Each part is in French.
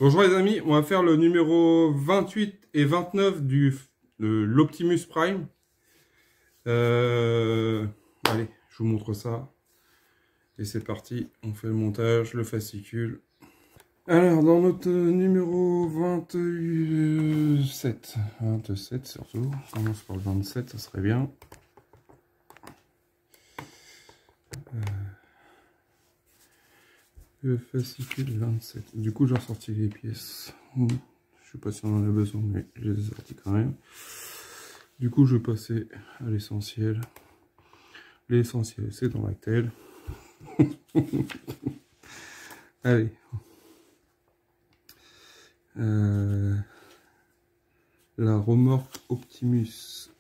Bonjour les amis, on va faire le numéro 28 et 29 de l'Optimus Prime. Allez, je vous montre ça. Et c'est parti, on fait le montage, le fascicule. Alors, dans notre numéro 27 surtout, on commence par le 27, ça serait bien. Le fascicule 27. Du coup, j'ai ressorti les pièces. Je sais pas si on en a besoin, mais je les ai sortis quand même. Du coup, je vais passer à l'essentiel. L'essentiel, c'est dans l'actel. Allez. La remorque Optimus.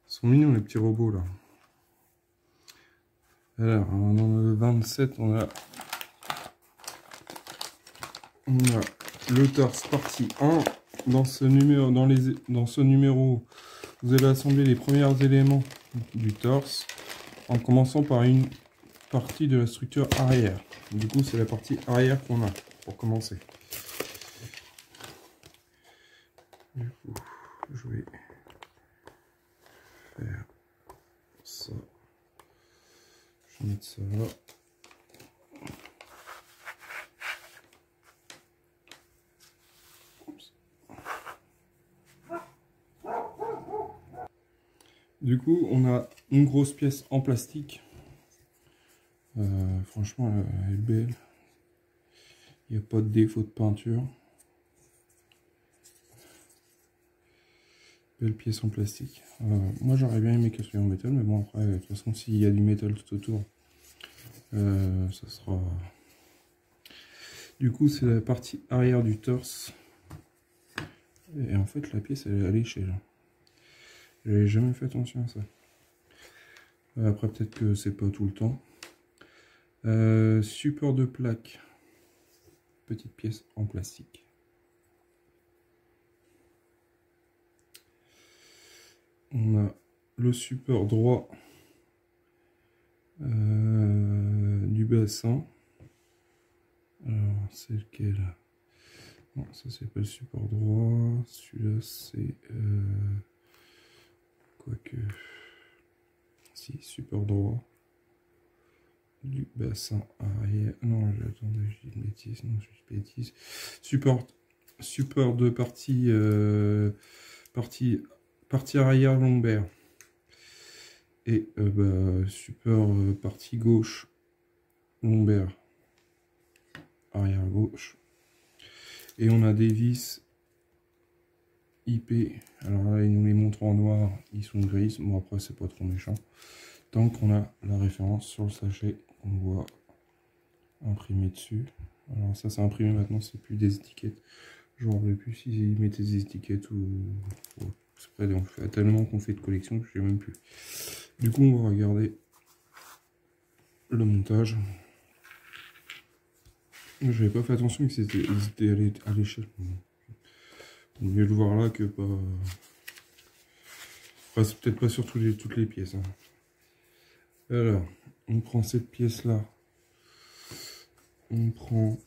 Ils sont mignons les petits robots là. Alors, dans le 27, on a le torse partie 1. Dans ce numéro, vous allez assembler les premiers éléments du torse en commençant par une partie de la structure arrière. Du coup, c'est la partie arrière qu'on a pour commencer. Du coup, je vais faire ça. Je vais mettre ça là. Du coup, on a une grosse pièce en plastique. Franchement, elle est belle. Il n'y a pas de défaut de peinture. Belle pièce en plastique. Moi, j'aurais bien aimé qu'elle soit en métal, mais bon, après, de toute façon, s'il y a du métal tout autour, ça sera... Du coup, c'est la partie arrière du torse. Et en fait, la pièce, elle est à l'échelle. J'avais jamais fait attention à ça. Après, peut-être que c'est pas tout le temps. Support de plaque. Petite pièce en plastique. On a le support droit du bassin. Alors, c'est lequel? Non, ça c'est pas le support droit. Celui-là c'est... quoique... Si, support droit du bassin arrière. Non, attendez, je dis une bêtise. Non, je dis une bêtise. Support de partie arrière lombaire. Et support partie gauche lombaire arrière gauche. Et on a des vis IP. Alors là, ils nous les montrent en noir, ils sont grises. Bon, après, c'est pas trop méchant. Tant qu'on a la référence sur le sachet, on voit imprimé dessus. Alors ça, c'est imprimé maintenant, c'est plus des étiquettes. Je ne me rappelle plus s'ils mettaient des étiquettes ou... C'est pas tellement qu'on fait de collection que je sais même plus. Du coup, on va regarder le montage. J'avais pas fait attention que c'était à l'échelle. Vaut mieux le voir là que pas... Enfin, c'est peut-être pas sur toutes les pièces. Hein. Alors, on prend cette pièce-là. On prend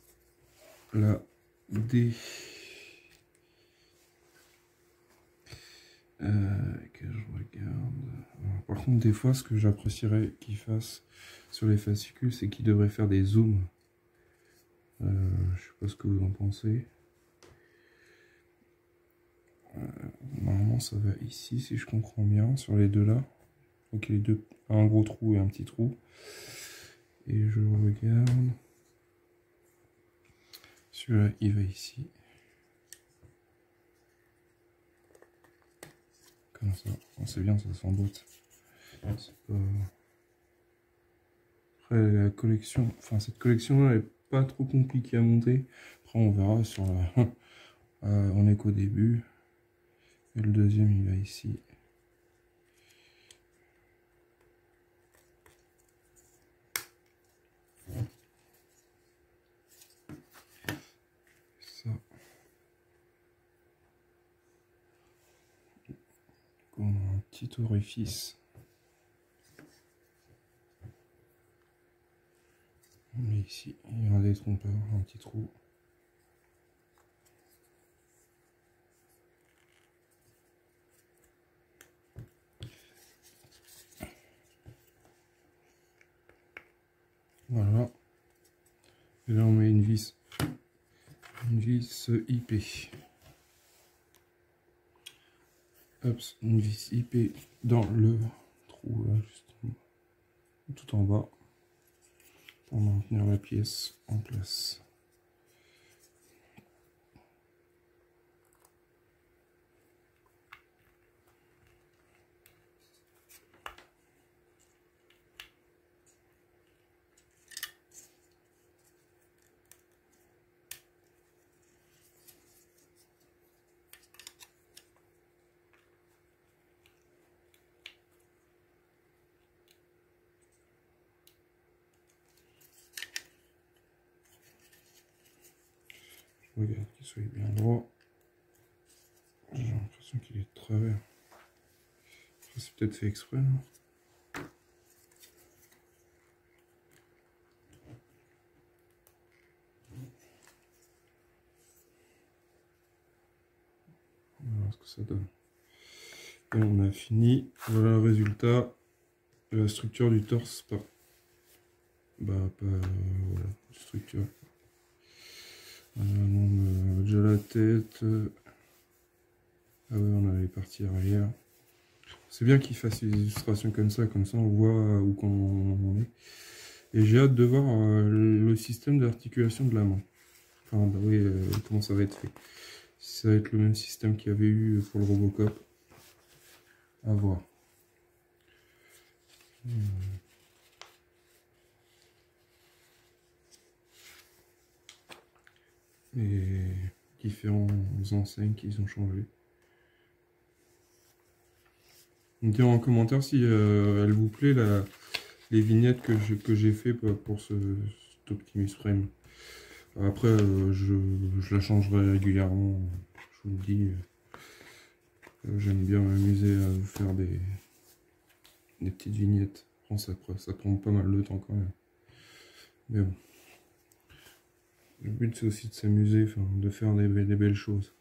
la D. Que je regarde. Alors, par contre, des fois, ce que j'apprécierais qu'il fasse sur les fascicules, c'est qu'il devrait faire des zooms. Je sais pas ce que vous en pensez. Normalement, ça va ici, si je comprends bien, sur les deux là. Donc, les deux, un gros trou et un petit trou. Et je regarde. Celui-là, il va ici. Comme ça. C'est bien, ça s'emboîte. C'est pas... Après, la collection... Enfin, cette collection-là, elle est pas trop compliquée à monter. Après, on verra sur la... on est qu'au début. Et le deuxième, il va ici. petit orifice. Mais ici, il y a un détrompeur, un petit trou. Voilà. Et là, on met une vis IP. Hop, une vis IP dans le trou là, justement, tout en bas, pour maintenir la pièce en place. Je regarde qu'il soit bien droit. J'ai l'impression qu'il est de travers. C'est peut-être fait exprès. Là. Voilà ce que ça donne. Et on a fini. Voilà le résultat de la structure du torse. Voilà, structure. On a déjà la tête. Ah ouais, on a les parties arrière. C'est bien qu'il fasse des illustrations comme ça on voit où on est. Et j'ai hâte de voir le système d'articulation de la main. Enfin, bah oui, comment ça va être fait. Si ça va être le même système qu'il y avait eu pour le Robocop. À voir. Et différents enseignes qu'ils ont changé. Dites en commentaire si elle vous plaît les vignettes que j'ai fait pour cet Optimus Prime. Après, je la changerai régulièrement, je vous le dis. J'aime bien m'amuser à vous faire des petites vignettes. Bon, ça prend pas mal de temps quand même. Mais bon. Le but c'est aussi de s'amuser, de faire des belles choses.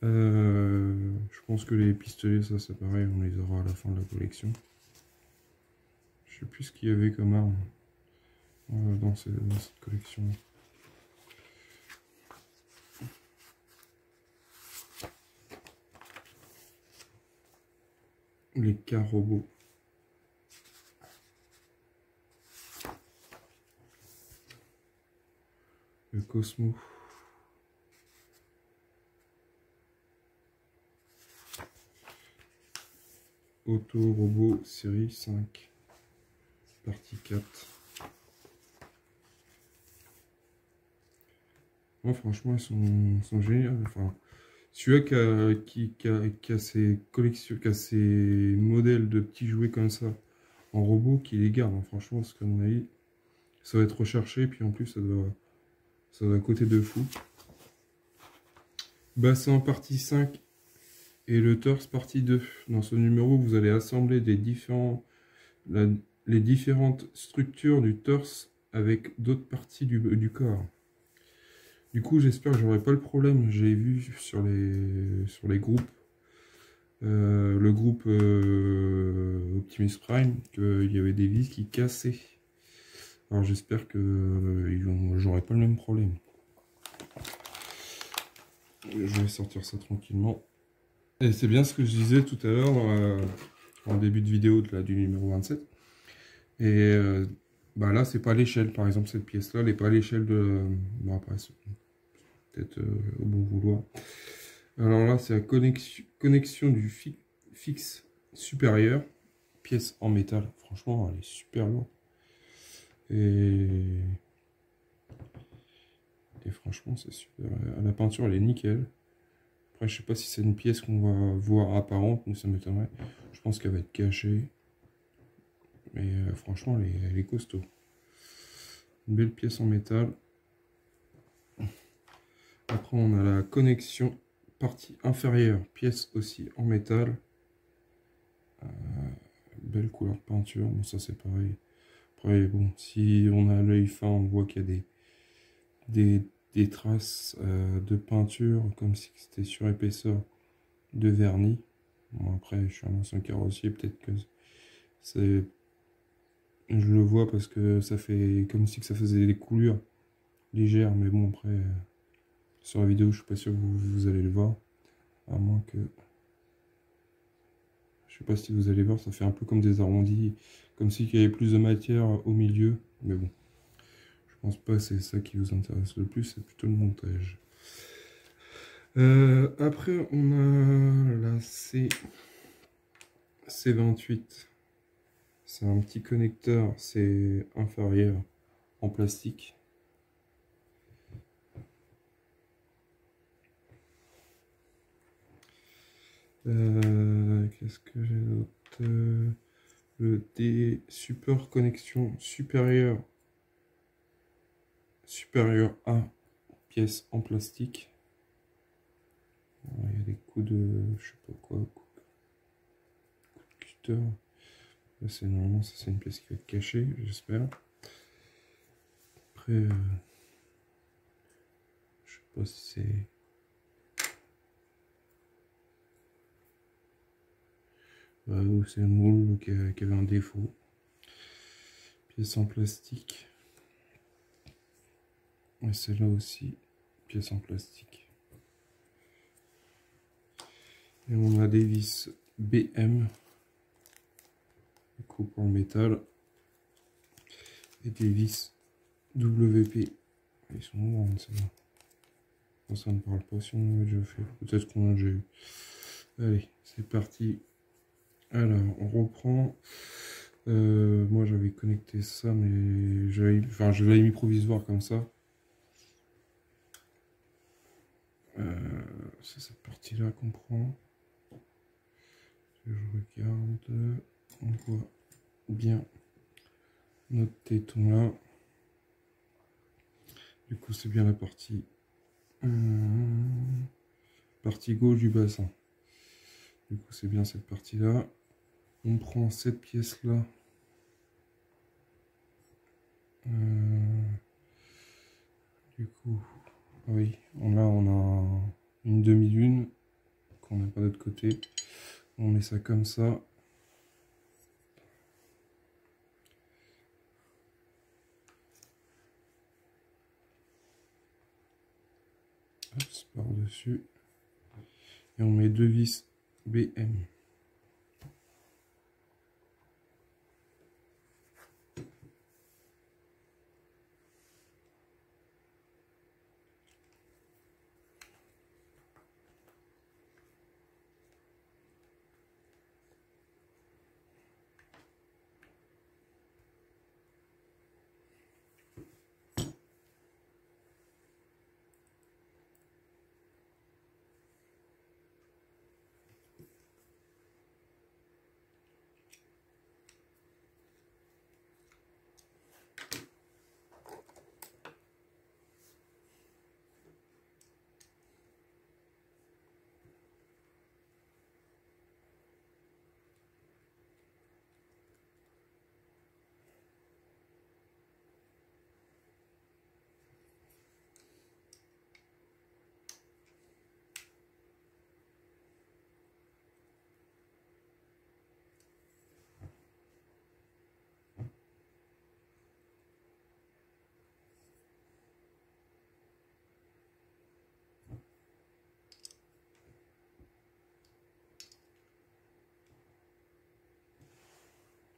Je pense que les pistolets, ça c'est pareil, on les aura à la fin de la collection. Je sais plus ce qu'il y avait comme arme dans cette collection. Les cars robots. Le Cosmo. Auto Robot série 5. Partie 4. Bon, franchement, ils sont géniaux. Enfin, celui-là qui a ses collections, qui a ses modèles de petits jouets comme ça en robot, qui les garde. Hein, franchement, parce qu'à mon avis, ça va être recherché. Puis en plus, ça doit coûter de fou. Bassin partie 5 et le torse partie 2. Dans ce numéro, vous allez assembler les différentes structures du torse avec d'autres parties du corps. Du coup, j'espère que j'aurai pas le problème. J'ai vu sur les groupes, le groupe Optimus Prime, qu'il y avait des vis qui cassaient. Alors j'espère que j'aurai pas le même problème. Je vais sortir ça tranquillement. Et c'est bien ce que je disais tout à l'heure en début de vidéo du numéro 27. Et bah là, c'est pas l'échelle. Par exemple, cette pièce-là, elle n'est pas à l'échelle de... Bon, après, peut-être au bon vouloir. Alors là, c'est la connexion du fixe supérieur. Pièce en métal. Franchement, elle est super lourde. Et franchement, c'est super. La peinture, elle est nickel. Après, je sais pas si c'est une pièce qu'on va voir apparente, mais ça m'étonnerait. Je pense qu'elle va être cachée. Mais franchement, elle est costaud. Une belle pièce en métal. Après, on a la connexion partie inférieure, pièce aussi en métal. belle couleur de peinture. Bon, ça c'est pareil. Après, bon, si on a l'œil fin, on voit qu'il y a des traces de peinture, comme si c'était sur épaisseur de vernis. Bon, après, je suis un ancien carrossier, peut-être que c'est... Je le vois parce que ça fait comme si que ça faisait des coulures légères, mais bon, après, sur la vidéo, je suis pas sûr que vous allez le voir, à moins que... Je sais pas si vous allez voir, ça fait un peu comme des arrondis, comme s'il y avait plus de matière au milieu, mais bon. Je pense pas que c'est ça qui vous intéresse le plus, c'est plutôt le montage. Après, on a la C28. C'est un petit connecteur, c'est inférieur en plastique. Qu'est-ce que j'ai d'autre? Le D support connexion supérieur à pièce en plastique. Il y a des coups de, je sais pas quoi, coups de cutter. Là, c'est normalement ça, c'est une pièce qui va être cachée, j'espère. Après, je sais pas si c'est... ou c'est un moule qui avait un défaut. Pièce en plastique. Et celle-là aussi, pièce en plastique. Et on a des vis BM, coupe en métal, et des vis WP. Ils sont grandes, celles-là. Bon, ça ne parle pas si on l'a déjà fait. Peut-être qu'on l'a déjà eu. Allez, c'est parti. Alors, on reprend. Moi, j'avais connecté ça, mais je l'avais mis provisoire comme ça. C'est cette partie-là qu'on prend. Je regarde. On voit bien notre téton là. Du coup, c'est bien la partie gauche du bassin. Du coup, c'est bien cette partie-là. On prend cette pièce-là. Du coup, oui, on a une demi-lune qu'on n'a pas de l'autre côté. On met ça comme ça. Hop, par-dessus. Et on met deux vis BM.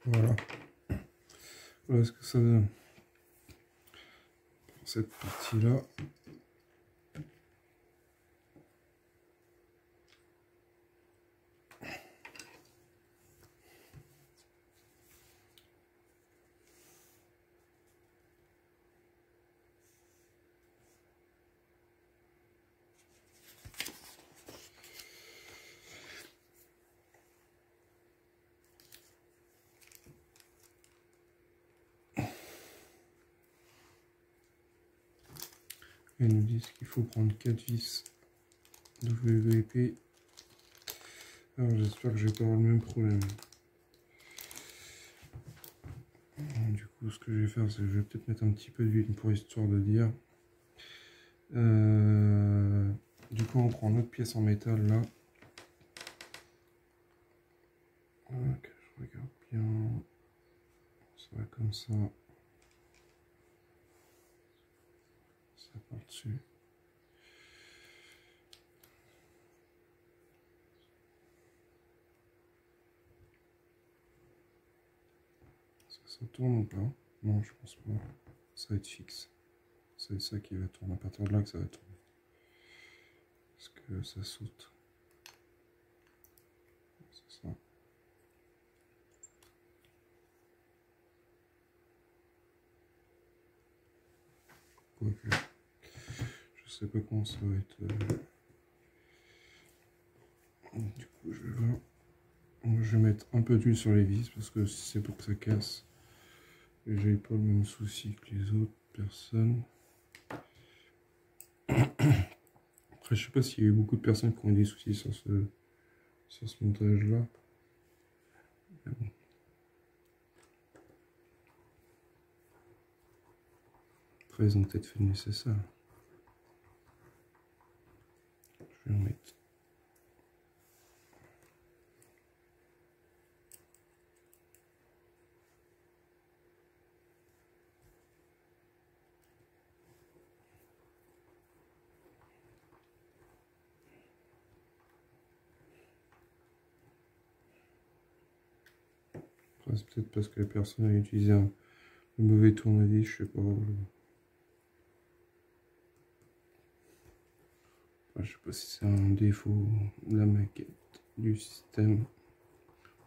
Voilà. Voilà ce que ça donne pour cette partie-là. Ils nous disent qu'il faut prendre 4 vis WP. Alors j'espère que je vais pas avoir le même problème. Du coup, ce que je vais faire, c'est que je vais peut-être mettre un petit peu d'huile pour histoire de dire. Du coup, on prend notre pièce en métal là. Ok, je regarde bien. Ça va comme ça. Ça part dessus. Ça tourne ou pas? Non, je pense pas. Ça va être fixe. C'est ça qui va tourner. À partir de là que ça va tourner. Parce que ça saute. C'est ça. Quoique. Je sais pas comment ça va être. Du coup, je vais mettre un peu d'huile sur les vis parce que si c'est pour que ça casse, j'ai pas le même souci que les autres personnes. Après, je sais pas s'il y a eu beaucoup de personnes qui ont eu des soucis sur ce montage-là. Bon. Après, ils ont peut-être fait le nécessaire. Je vais en mettre. Après, c'est peut-être parce que la personne a utilisé le mauvais tournevis, je sais pas. Enfin, je sais pas si c'est un défaut de la maquette du système.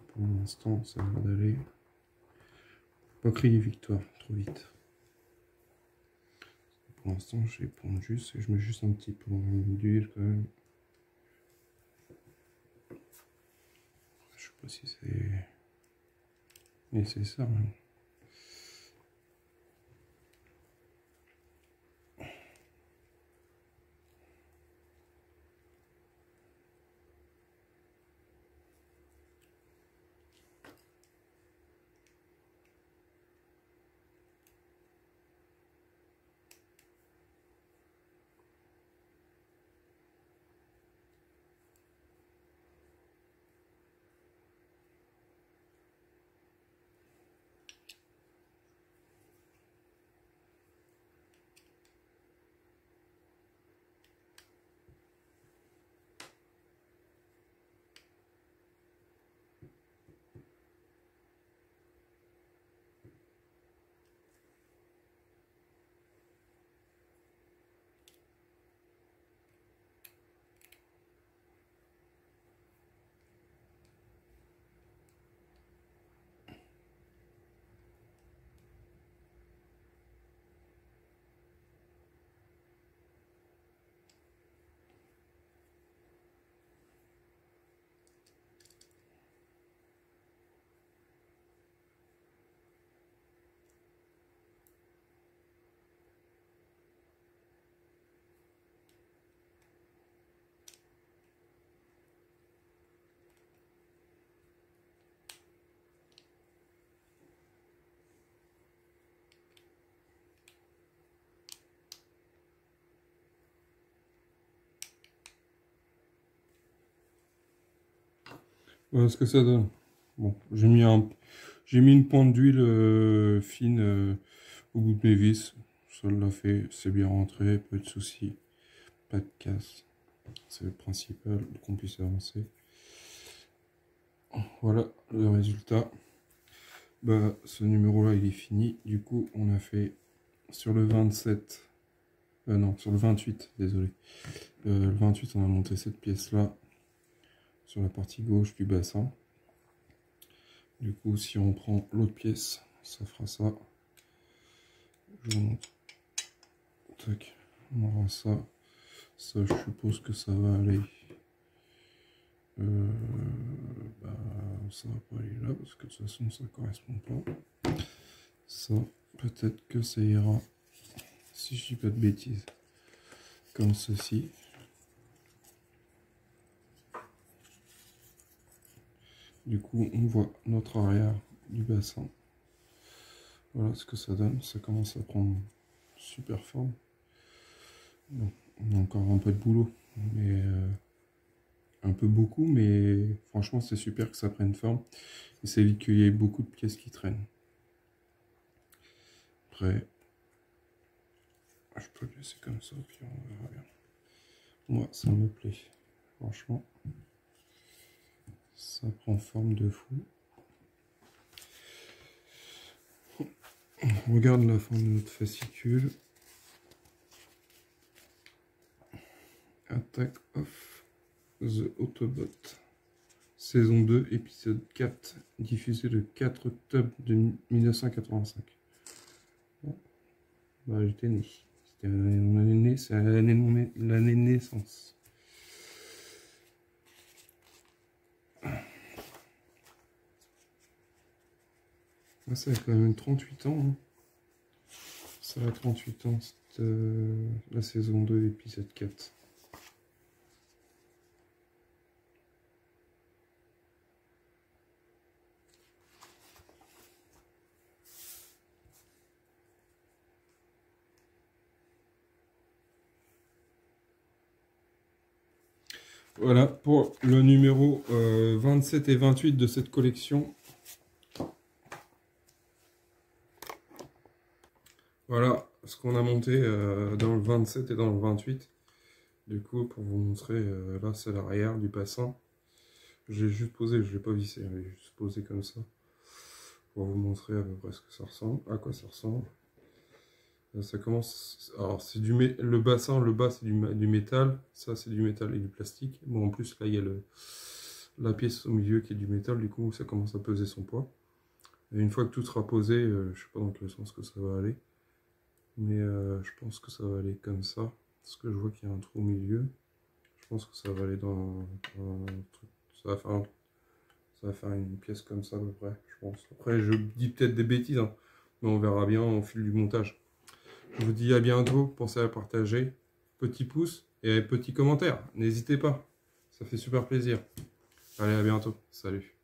Pour l'instant, ça a l'air d'aller. Pas crier victoire trop vite. Pour l'instant, je les pompe juste et je mets juste un petit peu d'huile quand même. Je sais pas si c'est nécessaire. Hein. Voilà ce que ça donne. Bon, j'ai mis une pointe d'huile fine au bout de mes vis. Ça l'a fait, c'est bien rentré, pas de soucis, pas de casse. C'est le principal, qu'on puisse avancer. Voilà le résultat. Bah, ce numéro-là, il est fini. Du coup, on a fait sur le 27, non, sur le 28, désolé. Le 28, on a monté cette pièce-là sur la partie gauche du bassin. Du coup, si on prend l'autre pièce, ça fera ça. Je vous montre. Tac, on aura ça. Ça, je suppose que ça va aller. Bah, ça va pas aller là parce que de toute façon, ça correspond pas. Ça, peut-être que ça ira, si je dis pas de bêtises, comme ceci. Du coup, on voit notre arrière du bassin. Voilà ce que ça donne, ça commence à prendre super forme. Bon, on a encore un peu de boulot, mais un peu beaucoup, mais franchement c'est super que ça prenne forme. Et ça évite qu'il y ait beaucoup de pièces qui traînent. Après, je peux le laisser comme ça, puis on verra bien. Moi, ça me plaît. Franchement, ça prend forme de fou. On regarde la fin de notre fascicule. Attack of the Autobot. Saison 2, épisode 4, diffusé le 4 octobre de 1985. Bon, bah, j'étais né. C'était mon année, c'est l'année de naissance. Ah, ça a quand même 38 ans. Hein. Ça a 38 ans, c'est la saison 2, épisode 4. Voilà pour le numéro 27 et 28 de cette collection. Voilà ce qu'on a monté dans le 27 et dans le 28. Du coup, pour vous montrer, là c'est l'arrière du bassin. J'ai juste posé, je ne l'ai pas vissé, j'ai juste posé comme ça. Pour vous montrer à peu près ce que ça ressemble, à quoi ça ressemble. Ça commence, alors c'est le bassin, le bas c'est du métal, ça c'est du métal et du plastique. Bon en plus là il y a la pièce au milieu qui est du métal, du coup ça commence à peser son poids. Et une fois que tout sera posé, je sais pas dans quel sens que ça va aller, mais je pense que ça va aller comme ça, parce que je vois qu'il y a un trou au milieu. Je pense que ça va aller dans un truc, ça va faire une pièce comme ça à peu près, je pense. Après je dis peut-être des bêtises, hein, mais on verra bien au fil du montage. Je vous dis à bientôt, pensez à partager, petit pouce et petit commentaire, n'hésitez pas, ça fait super plaisir. Allez, à bientôt, salut.